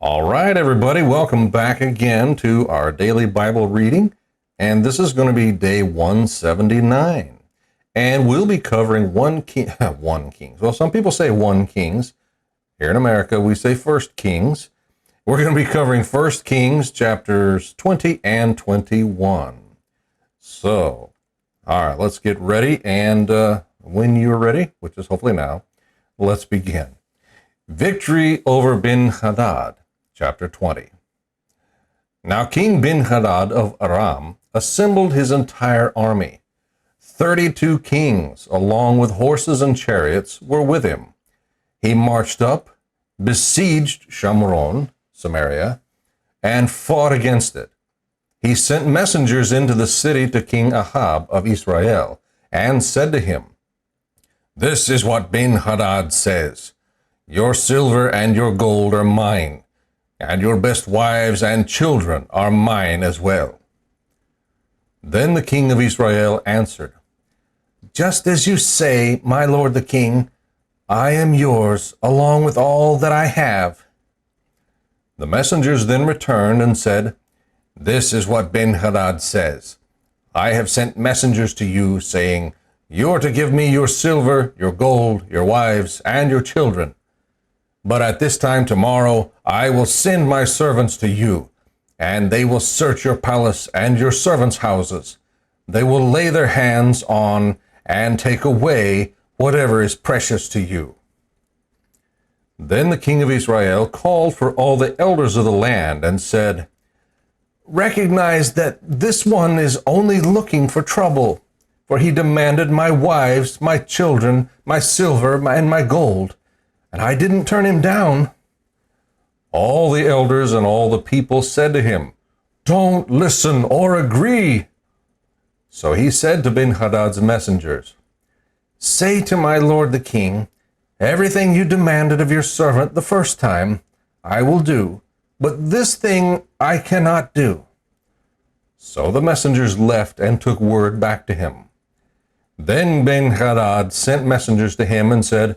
All right, everybody, welcome back again to our daily Bible reading. And this is going to be day 179. And we'll be covering one Kings. Well, some people say 1 Kings. Here in America, we say 1 Kings. We're going to be covering 1 Kings chapters 20 and 21. So, all right, let's get ready. And when you're ready, which is hopefully now, let's begin. Victory over Ben-Hadad. Chapter 20. Now King Ben-Hadad of Aram assembled his entire army. 32 kings, along with horses and chariots, were with him. He marched up, besieged Samaria, and fought against it. He sent messengers into the city to King Ahab of Israel, and said to him, "This is what Ben-Hadad says. Your silver and your gold are mine, and your best wives and children are mine as well." Then the king of Israel answered, "Just as you say, my lord the king, I am yours, along with all that I have." The messengers then returned and said, "This is what Ben-Hadad says. I have sent messengers to you, saying, you are to give me your silver, your gold, your wives, and your children. But at this time tomorrow I will send my servants to you, and they will search your palace and your servants' houses. They will lay their hands on and take away whatever is precious to you." Then the king of Israel called for all the elders of the land and said, "Recognize that this one is only looking for trouble, for he demanded my wives, my children, my silver, and my gold, and I didn't turn him down." All the elders and all the people said to him, "Don't listen or agree." So he said to Ben-Hadad's messengers, "Say to my lord the king, everything you demanded of your servant the first time, I will do, but this thing I cannot do." So the messengers left and took word back to him. Then Ben-Hadad sent messengers to him and said,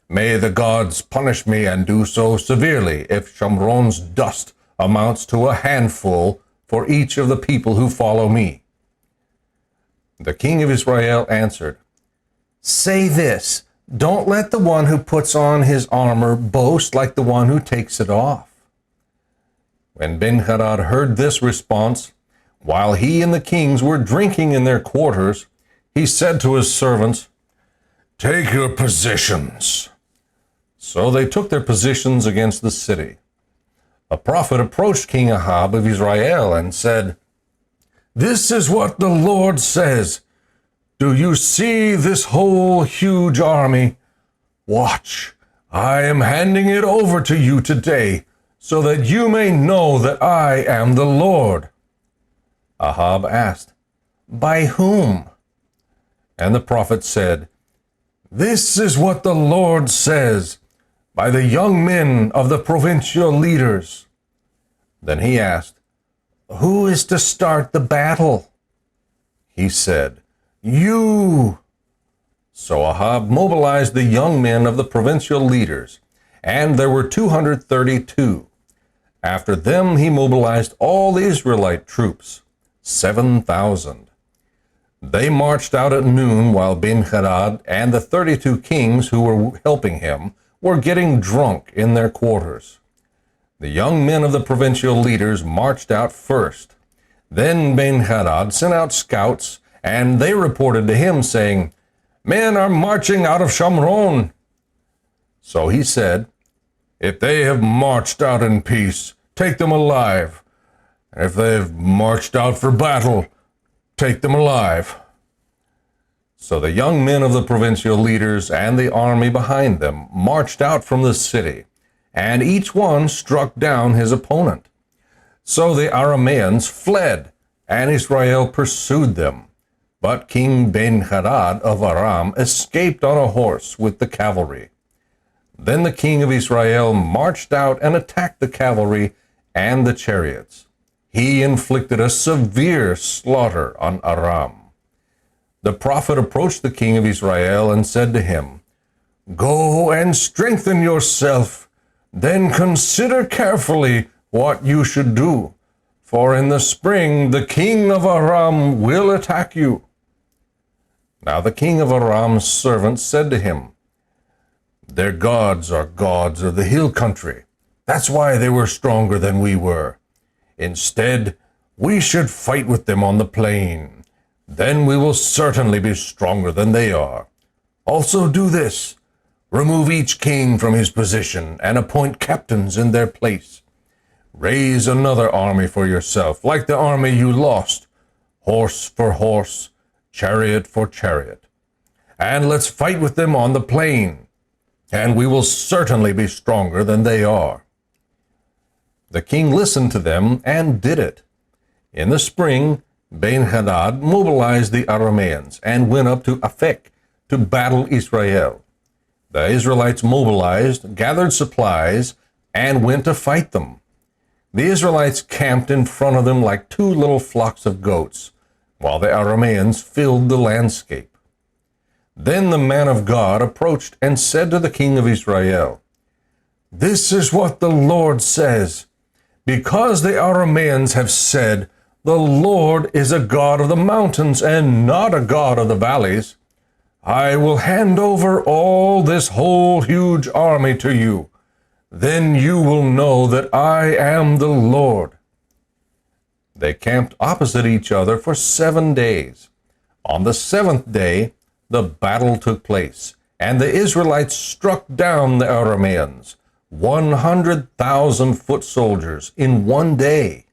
"May the gods punish me and do so severely if Shomron's dust amounts to a handful for each of the people who follow me." The king of Israel answered, "Say this, don't let the one who puts on his armor boast like the one who takes it off." When Ben-Hadad heard this response, while he and the kings were drinking in their quarters, he said to his servants, "Take your positions." So they took their positions against the city. A prophet approached King Ahab of Israel and said, "This is what the Lord says. Do you see this whole huge army? Watch, I am handing it over to you today, so that you may know that I am the Lord." Ahab asked, "By whom?" And the prophet said, "This is what the Lord says, by the young men of the provincial leaders." Then he asked, "Who is to start the battle?" He said, "You." So Ahab mobilized the young men of the provincial leaders, and there were 232. After them he mobilized all the Israelite troops, 7,000. They marched out at noon while Ben-Hadad and the 32 kings who were helping him were getting drunk in their quarters. The young men of the provincial leaders marched out first. Then Ben-Hadad sent out scouts, and they reported to him, saying, "Men are marching out of Shomron." So he said, "If they have marched out in peace, take them alive. And if they have marched out for battle, take them alive." So the young men of the provincial leaders and the army behind them marched out from the city, and each one struck down his opponent. So the Arameans fled, and Israel pursued them. But King Ben-Hadad of Aram escaped on a horse with the cavalry. Then the king of Israel marched out and attacked the cavalry and the chariots. He inflicted a severe slaughter on Aram. The prophet approached the king of Israel and said to him, "Go and strengthen yourself, Then consider carefully what you should do, for in the spring the king of Aram will attack you." Now the king of Aram's servants said to him, "Their gods are gods of the hill country. That's why they were stronger than we were. Instead, we should fight with them on the plain. Then we will certainly be stronger than they are. Also do this: remove each king from his position and appoint captains in their place. Raise another army for yourself, like the army you lost, horse for horse, chariot for chariot. And let's fight with them on the plain, and we will certainly be stronger than they are." The king listened to them and did it. In the spring, Ben-Hadad mobilized the Arameans and went up to Aphek to battle Israel. The Israelites mobilized, gathered supplies, and went to fight them. The Israelites camped in front of them like two little flocks of goats, while the Arameans filled the landscape. Then the man of God approached and said to the king of Israel, "This is what the Lord says. Because the Arameans have said, 'The Lord is a God of the mountains and not a God of the valleys,' I will hand over all this whole huge army to you. Then you will know that I am the Lord." They camped opposite each other for 7 days. On the 7th day, the battle took place, and the Israelites struck down the Arameans, 100,000 foot soldiers, in 1 day.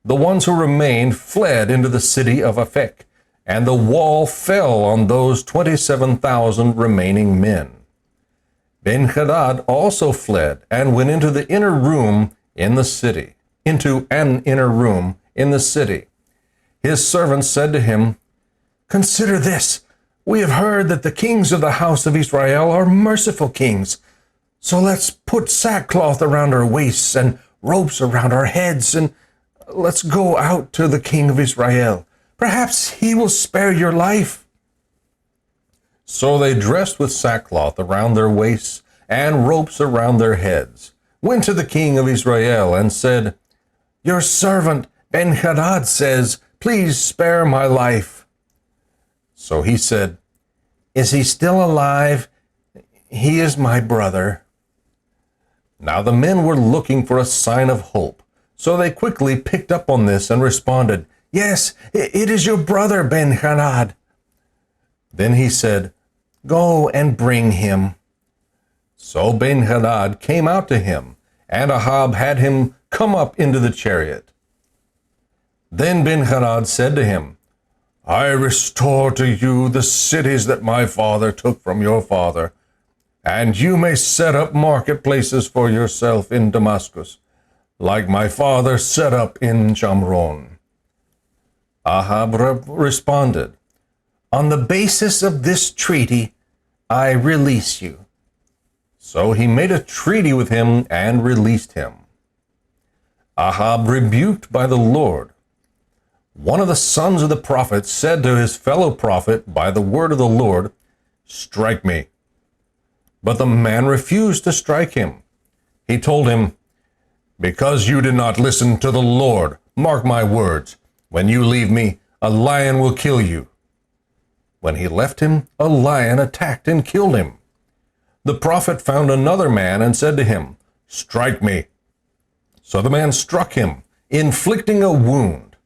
The ones who remained fled into the city of Aphek, and the wall fell on those 27,000 remaining men. Ben-Hadad also fled and went into the inner room in the city, into an inner room in the city. His servants said to him, "Consider this. We have heard that the kings of the house of Israel are merciful kings. So let's put sackcloth around our waists and ropes around our heads, and let's go out to the king of Israel. Perhaps he will spare your life." So they dressed with sackcloth around their waists and ropes around their heads, went to the king of Israel and said, "Your servant Ben-Hadad says, 'Please spare my life.'" So he said, "Is he still alive? He is my brother." Now the men were looking for a sign of hope, so they quickly picked up on this and responded, "Yes, it is your brother Ben-Hadad." Then he said, "Go and bring him." So Ben-Hadad came out to him, and Ahab had him come up into the chariot. Then Ben-Hadad said to him, "I restore to you the cities that my father took from your father, and you may set up marketplaces for yourself in Damascus, like my father set up in Shamron." Ahab responded, "On the basis of this treaty, I release you." So he made a treaty with him and released him. Ahab rebuked by the Lord. One of the sons of the prophets said to his fellow prophet by the word of the Lord, "Strike me." But the man refused to strike him. He told him, "Because you did not listen to the Lord, mark my words, when you leave me, a lion will kill you." When he left him, a lion attacked and killed him. The prophet found another man and said to him, "Strike me." So the man struck him, inflicting a wound.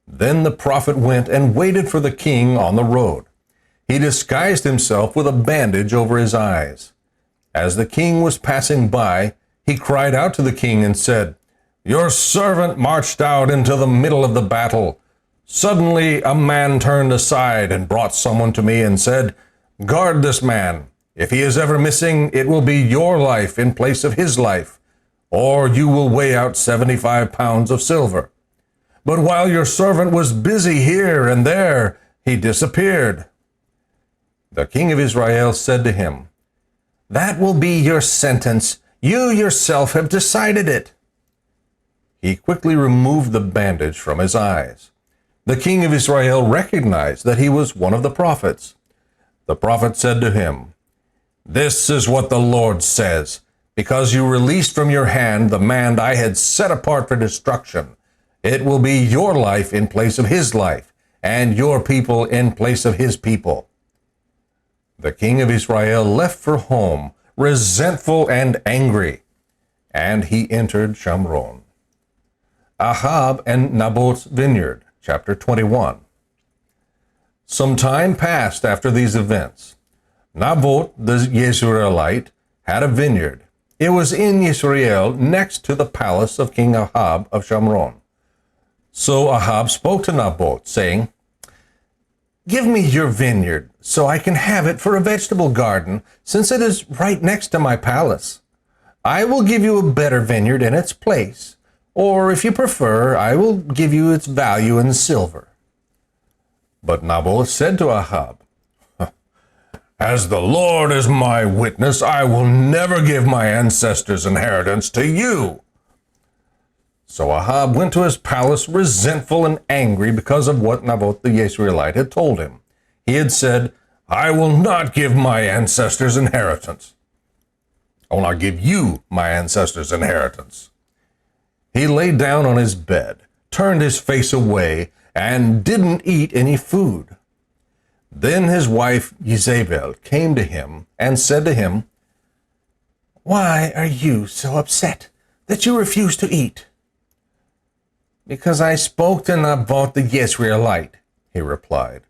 Then the prophet went and waited for the king on the road. He disguised himself with a bandage over his eyes. As the king was passing by, he cried out to the king and said, "Your servant marched out into the middle of the battle. Suddenly a man turned aside and brought someone to me and said, 'Guard this man. If he is ever missing, it will be your life in place of his life, or you will weigh out 75 pounds of silver.' But while your servant was busy here and there, he disappeared." The king of Israel said to him, "That will be your sentence. You yourself have decided it." He quickly removed the bandage from his eyes. The king of Israel recognized that he was one of the prophets. The prophet said to him, "This is what the Lord says. because you released from your hand the man I had set apart for destruction. It will be your life in place of his life, and your people in place of his people." The king of Israel left for home, resentful and angry, and he entered Shamron. Ahab and Naboth's vineyard, chapter 21. Some time passed after these events. Naboth the Jezreelite had a vineyard. It was in Yisrael, next to the palace of King Ahab of Shamron. So Ahab spoke to Naboth, saying, "Give me your vineyard, so I can have it for a vegetable garden, since it is right next to my palace. I will give you a better vineyard in its place, or if you prefer, I will give you its value in silver." But Naboth said to Ahab, "As the Lord is my witness, I will never give my ancestors' inheritance to you." So Ahab went to his palace resentful and angry because of what Naboth the Jezreelite had told him. He had said, "I will not give my ancestors' inheritance. I will not give you my ancestors' inheritance." He lay down on his bed, turned his face away, and didn't eat any food. Then his wife Jezebel came to him and said to him, "Why are you so upset that you refuse to eat?" "Because I spoke to Naboth the Jezreelite," he replied.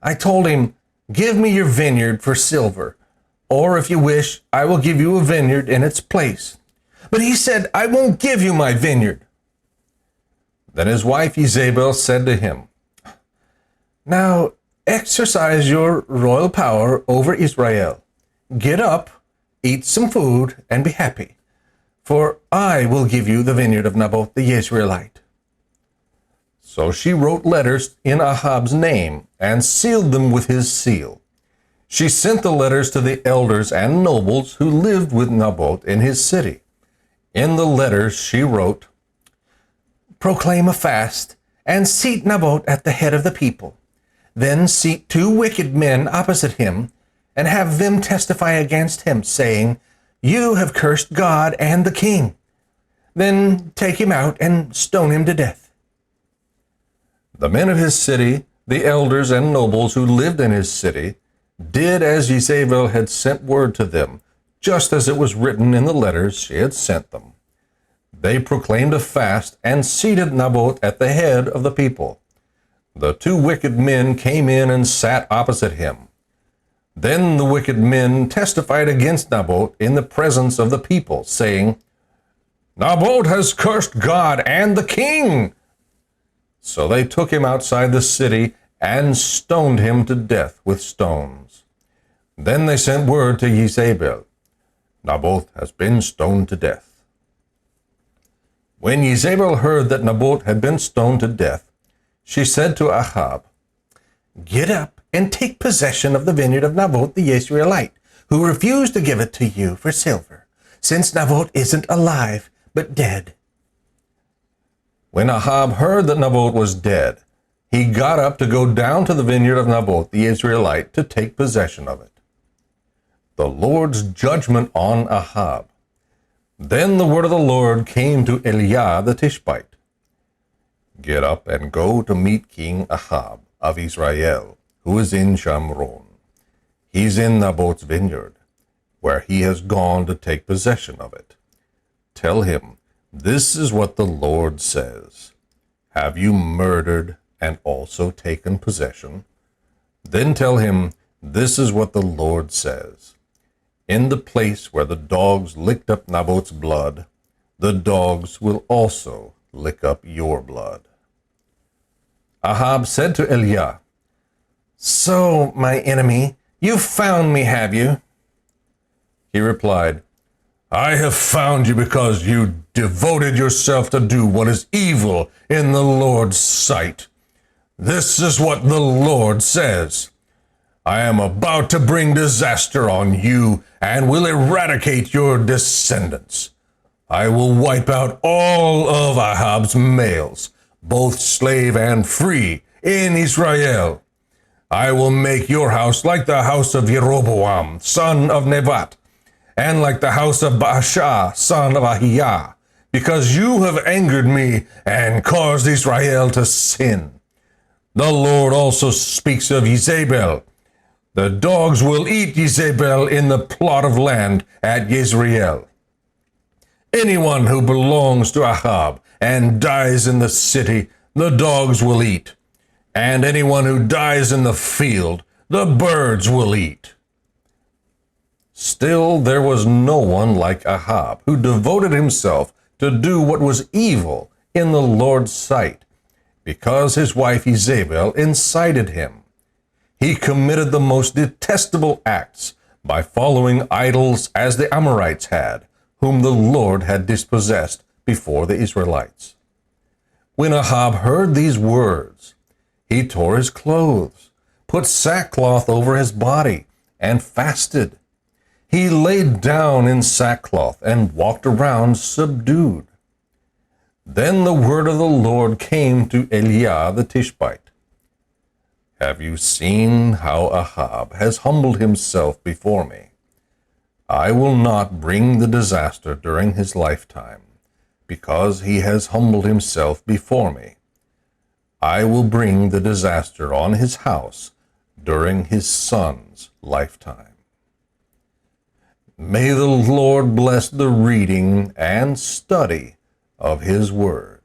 "I told him, 'Give me your vineyard for silver, or if you wish, I will give you a vineyard in its place.' But he said, 'I won't give you my vineyard.'" Then his wife Jezebel said to him, "Now exercise your royal power over Israel. Get up, eat some food, and be happy, for I will give you the vineyard of Naboth the Jezreelite." So she wrote letters in Ahab's name and sealed them with his seal. She sent the letters to the elders and nobles who lived with Naboth in his city. In the letters she wrote, "Proclaim a fast and seat Naboth at the head of the people. Then seat 2 wicked men opposite him and have them testify against him, saying, 'You have cursed God and the king.' Then take him out and stone him to death." The men of his city, the elders and nobles who lived in his city, did as Jezebel had sent word to them, just as it was written in the letters she had sent them. They proclaimed a fast and seated Naboth at the head of the people. The 2 wicked men came in and sat opposite him. Then the wicked men testified against Naboth in the presence of the people, saying, "Naboth has cursed God and the king." So they took him outside the city and stoned him to death with stones. Then they sent word to Jezebel, "Naboth has been stoned to death." When Jezebel heard that Naboth had been stoned to death, she said to Ahab, "Get up and take possession of the vineyard of Naboth the Jezreelite, who refused to give it to you for silver, since Naboth isn't alive, but dead." When Ahab heard that Naboth was dead, he got up to go down to the vineyard of Naboth the Israelite to take possession of it. The Lord's judgment on Ahab. Then the word of the Lord came to Eliah the Tishbite. "Get up and go to meet King Ahab of Israel, who is in Shamron. He's in Naboth's vineyard, where he has gone to take possession of it. Tell him, this is what the Lord says. Have you murdered and also taken possession? Then tell him, this is what the Lord says. In the place where the dogs licked up Naboth's blood, the dogs will also lick up your blood." Ahab said to Eliah, "So, my enemy, you've found me, have you?" He replied, "I have found you because you devoted yourself to do what is evil in the Lord's sight. This is what the Lord says. I am about to bring disaster on you and will eradicate your descendants. I will wipe out all of Ahab's males, both slave and free, in Israel. I will make your house like the house of Jeroboam, son of Nebat, and like the house of Baasha, son of Ahiah, because you have angered me and caused Israel to sin. The Lord also speaks of Jezebel. The dogs will eat Jezebel in the plot of land at Jezreel. Anyone who belongs to Ahab and dies in the city, the dogs will eat. And anyone who dies in the field, the birds will eat. Still, there was no one like Ahab, who devoted himself to do what was evil in the Lord's sight, because his wife Jezebel incited him. He committed the most detestable acts by following idols as the Amorites had, whom the Lord had dispossessed before the Israelites. When Ahab heard these words, he tore his clothes, put sackcloth over his body, and fasted. He laid down in sackcloth and walked around subdued. Then the word of the Lord came to Eliah the Tishbite. Have you seen how Ahab has humbled himself before me? I will not bring the disaster during his lifetime, because he has humbled himself before me. I will bring the disaster on his house during his son's lifetime. May the Lord bless the reading and study of his word.